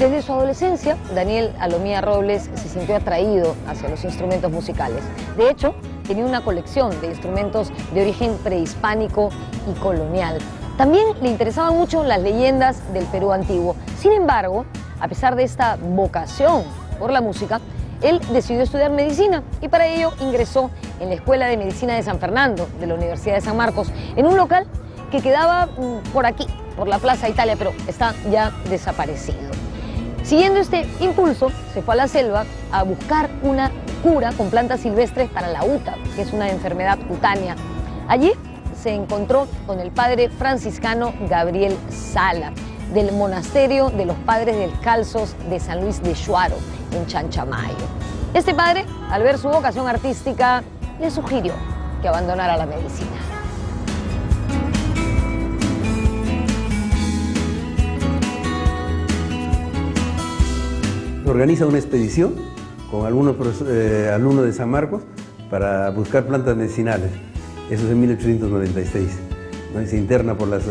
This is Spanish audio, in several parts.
Desde su adolescencia, Daniel Alomía Robles se sintió atraído hacia los instrumentos musicales. De hecho, tenía una colección de instrumentos de origen prehispánico y colonial. También le interesaban mucho las leyendas del Perú antiguo. Sin embargo, a pesar de esta vocación por la música, él decidió estudiar medicina y para ello ingresó en la Escuela de Medicina de San Fernando de la Universidad de San Marcos, en un local que quedaba por aquí, por la Plaza Italia, pero está ya desaparecido. Siguiendo este impulso, se fue a la selva a buscar una cura con plantas silvestres para la UTA, que es una enfermedad cutánea. Allí se encontró con el padre franciscano Gabriel Sala, del monasterio de los Padres Descalzos de San Luis de Shuaro, en Chanchamayo. Este padre, al ver su vocación artística, le sugirió que abandonara la medicina. Organiza una expedición con algunos alumnos de San Marcos para buscar plantas medicinales. Eso es en 1896. ¿No? Se interna por el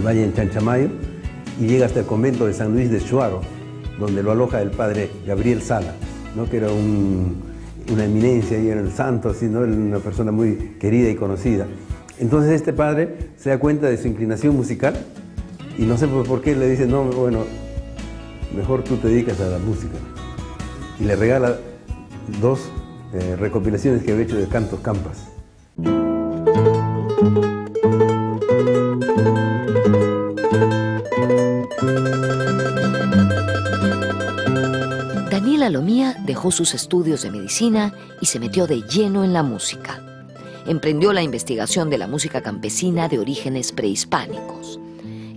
valle en Chanchamayo y llega hasta el convento de San Luis de Shuaro, donde lo aloja el padre Gabriel Sala, ¿no? Que era una eminencia y era el santo, así, ¿no? Una persona muy querida y conocida. Entonces este padre se da cuenta de su inclinación musical y no sé por qué le dice, no, bueno, mejor tú te dedicas a la música. Y le regala 2 recopilaciones que había hecho de cantos campas. Daniel Alomía dejó sus estudios de medicina y se metió de lleno en la música. Emprendió la investigación de la música campesina de orígenes prehispánicos.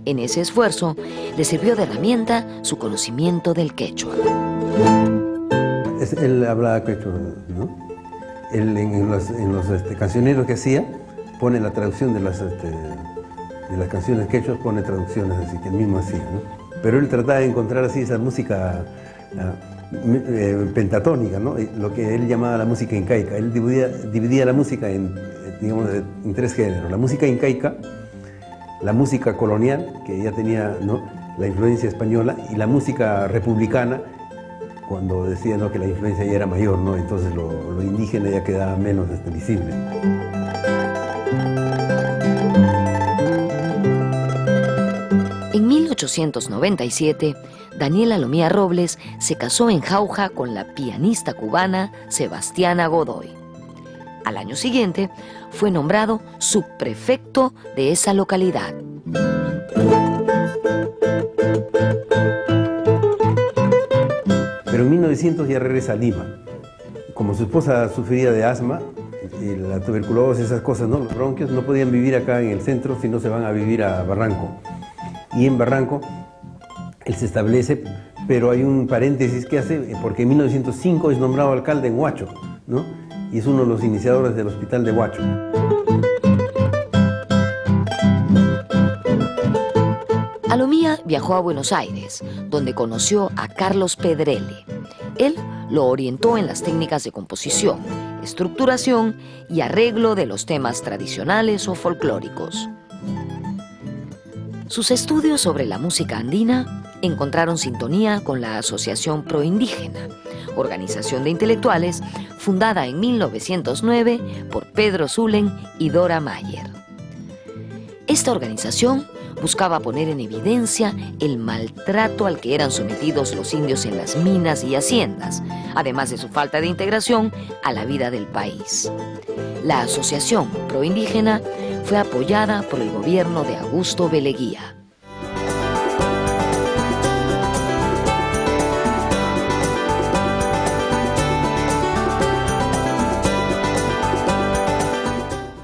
En ese esfuerzo, le sirvió de herramienta su conocimiento del quechua. Él hablaba quechua, ¿no? Él en los cancioneros que hacía, pone la traducción de las canciones quechuas, pone traducciones así que él mismo hacía, ¿no? Pero él trataba de encontrar así esa música pentatónica, ¿no? Lo que él llamaba la música incaica. Él dividía la música digamos, en 3 géneros. La música incaica, la música colonial, que ya tenía, ¿no?, la influencia española, y la música republicana, cuando decía, ¿no?, que la influencia ya era mayor, ¿no? Entonces lo indígena ya quedaba menos visible. En 1897, Daniel Alomía Robles se casó en Jauja con la pianista cubana Sebastiana Godoy. Al año siguiente, fue nombrado subprefecto de esa localidad. Pero en 1900 ya regresa a Lima. Como su esposa sufría de asma, y la tuberculosis, esas cosas, ¿no?, los bronquios, no podían vivir acá en el centro, sino se van a vivir a Barranco. Y en Barranco él se establece, pero hay un paréntesis que hace, porque en 1905 es nombrado alcalde en Huacho, ¿no? Y es uno de los iniciadores del hospital de Huacho. Alomía viajó a Buenos Aires, donde conoció a Carlos Pedrelli. Él lo orientó en las técnicas de composición, estructuración y arreglo de los temas tradicionales o folclóricos. Sus estudios sobre la música andina encontraron sintonía con la Asociación Proindígena, organización de intelectuales fundada en 1909 por Pedro Zulen y Dora Mayer. Esta organización buscaba poner en evidencia el maltrato al que eran sometidos los indios en las minas y haciendas, además de su falta de integración a la vida del país. La Asociación Proindígena fue apoyada por el gobierno de Augusto B. Leguía.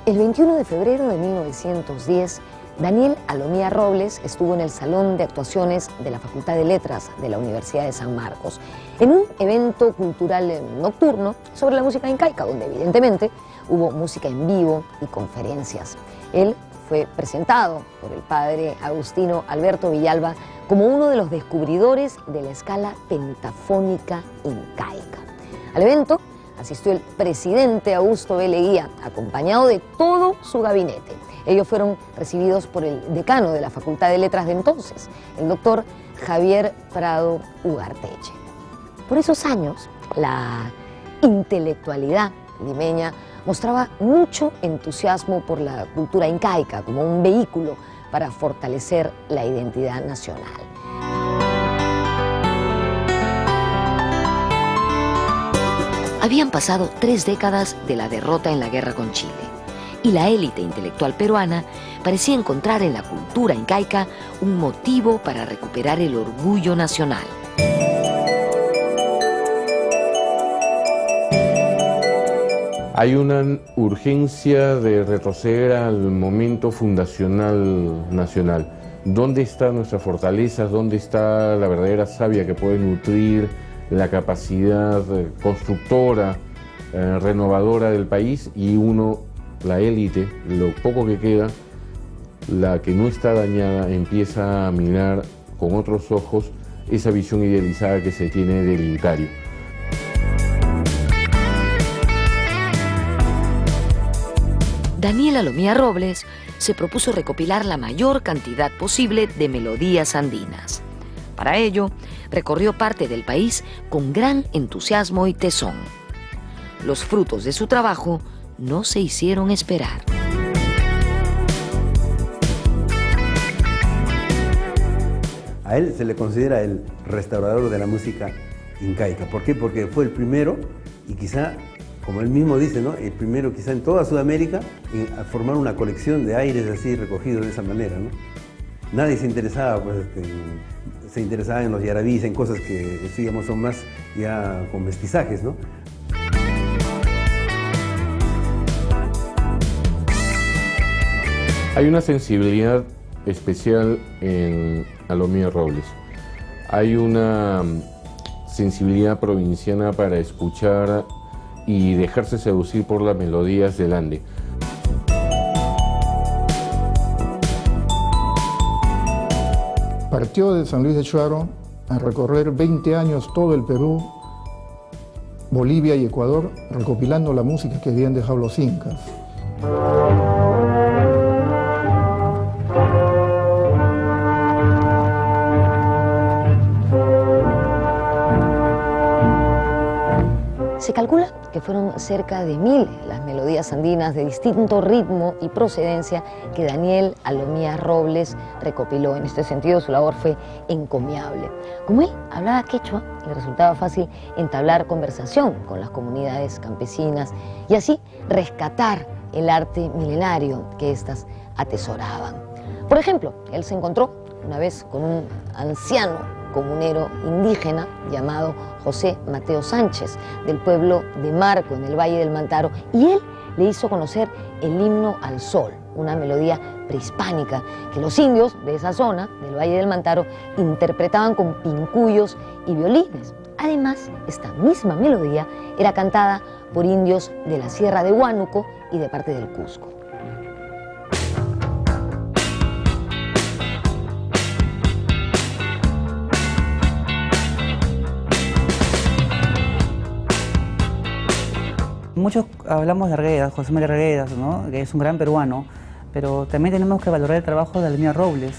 El 21 de febrero de 1910, Daniel Alomía Robles estuvo en el Salón de Actuaciones de la Facultad de Letras de la Universidad de San Marcos, en un evento cultural nocturno sobre la música incaica, donde evidentemente hubo música en vivo y conferencias. Él fue presentado por el padre Agustino Alberto Villalba como uno de los descubridores de la escala pentafónica incaica. Al evento asistió el presidente Augusto B. Leguía, acompañado de todo su gabinete. Ellos fueron recibidos por el decano de la Facultad de Letras de entonces, el doctor Javier Prado Ugarteche. Por esos años, la intelectualidad limeña mostraba mucho entusiasmo por la cultura incaica como un vehículo para fortalecer la identidad nacional. Habían pasado 3 décadas de la derrota en la guerra con Chile y la élite intelectual peruana parecía encontrar en la cultura incaica un motivo para recuperar el orgullo nacional. Hay una urgencia de retroceder al momento fundacional nacional. ¿Dónde están nuestras fortalezas? ¿Dónde está la verdadera savia que puede nutrir la capacidad constructora, renovadora del país? Y uno, la élite, lo poco que queda, la que no está dañada, empieza a mirar con otros ojos esa visión idealizada que se tiene del incario. Daniel Alomía Robles se propuso recopilar la mayor cantidad posible de melodías andinas. Para ello, recorrió parte del país con gran entusiasmo y tesón. Los frutos de su trabajo no se hicieron esperar. A él se le considera el restaurador de la música incaica. ¿Por qué? Porque fue el primero y quizá, como él mismo dice, ¿no?, el primero quizá en toda Sudamérica a formar una colección de aires así recogidos de esa manera, ¿no? Nadie se interesaba, pues, se interesaba en los yarabís, en cosas que, digamos, son más ya con mestizajes, ¿no? Hay una sensibilidad especial en Alomía Robles. Hay una sensibilidad provinciana para escuchar y dejarse seducir por las melodías del Ande. Partió de San Luis de Chuaro a recorrer 20 años todo el Perú, Bolivia y Ecuador, recopilando la música que habían dejado los incas. Se calcula que fueron cerca de 1000 las melodías andinas de distinto ritmo y procedencia que Daniel Alomía Robles recopiló. En este sentido, su labor fue encomiable. Como él hablaba quechua, le resultaba fácil entablar conversación con las comunidades campesinas y así rescatar el arte milenario que éstas atesoraban. Por ejemplo, él se encontró una vez con un anciano comunero indígena llamado José Mateo Sánchez, del pueblo de Marco, en el Valle del Mantaro, y él le hizo conocer el himno al sol, una melodía prehispánica que los indios de esa zona, del Valle del Mantaro, interpretaban con pincuyos y violines. Además, esta misma melodía era cantada por indios de la Sierra de Huánuco y de parte del Cusco. Muchos hablamos de Arguedas, José María Arguedas, ¿no?, que es un gran peruano, pero también tenemos que valorar el trabajo de Alomía Robles,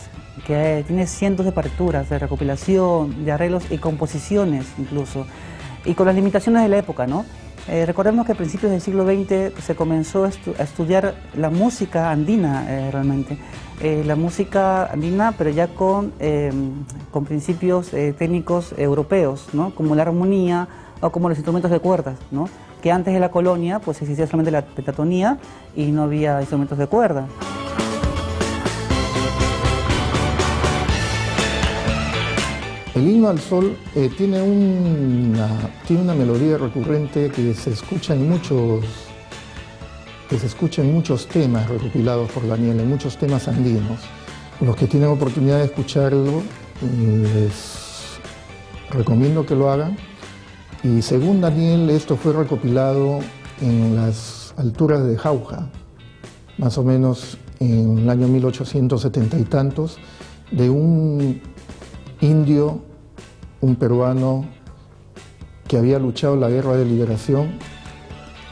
que tiene cientos de partituras, de recopilación, de arreglos y composiciones incluso, y con las limitaciones de la época, ¿no? Recordemos que a principios del siglo XX se comenzó a estudiar la música andina realmente, la música andina, pero ya con principios técnicos europeos, ¿no?, como la armonía o como los instrumentos de cuerdas, ¿no?, que antes de la colonia pues existía solamente la pentatonía y no había instrumentos de cuerda. El himno al sol tiene una melodía recurrente que se escucha en muchos temas recopilados por Daniel, en muchos temas andinos. Los que tienen oportunidad de escucharlo, les recomiendo que lo hagan. Y según Daniel, esto fue recopilado en las alturas de Jauja, más o menos en el año 1870 y tantos, de un indio, un peruano que había luchado la guerra de liberación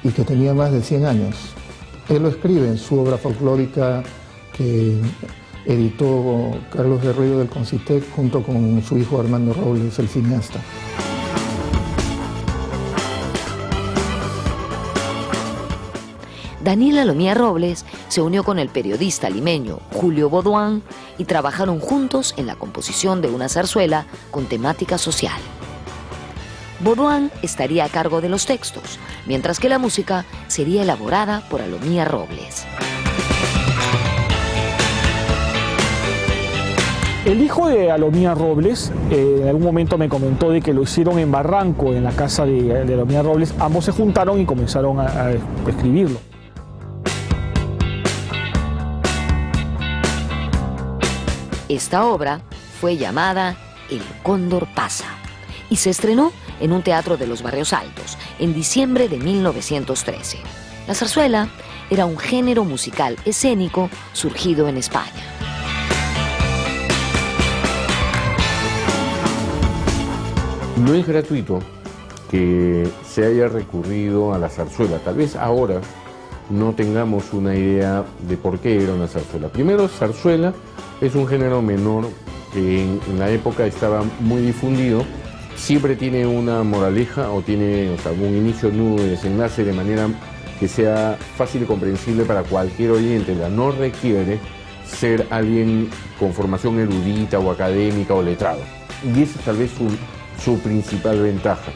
y que tenía más de 100 años. Él lo escribe en su obra folclórica que editó Carlos Guerrero del Concitec junto con su hijo Armando Robles, el cineasta. Daniel Alomía Robles se unió con el periodista limeño Julio Baudouin y trabajaron juntos en la composición de una zarzuela con temática social. Baudouin estaría a cargo de los textos, mientras que la música sería elaborada por Alomía Robles. El hijo de Alomía Robles en algún momento me comentó de que lo hicieron en Barranco, en la casa de Alomía Robles. Ambos se juntaron y comenzaron a escribirlo. Esta obra fue llamada El Cóndor pasa y se estrenó en un teatro de los Barrios Altos en diciembre de 1913. La zarzuela era un género musical escénico surgido en España. No es gratuito que se haya recurrido a la zarzuela. Tal vez ahora no tengamos una idea de por qué era una zarzuela. Primero, zarzuela es un género menor que en la época estaba muy difundido. Siempre tiene una moraleja o tiene un inicio, nudo y desenlace de manera que sea fácil y comprensible para cualquier oyente. No requiere ser alguien con formación erudita o académica o letrado. Y esa es tal vez su principal ventaja.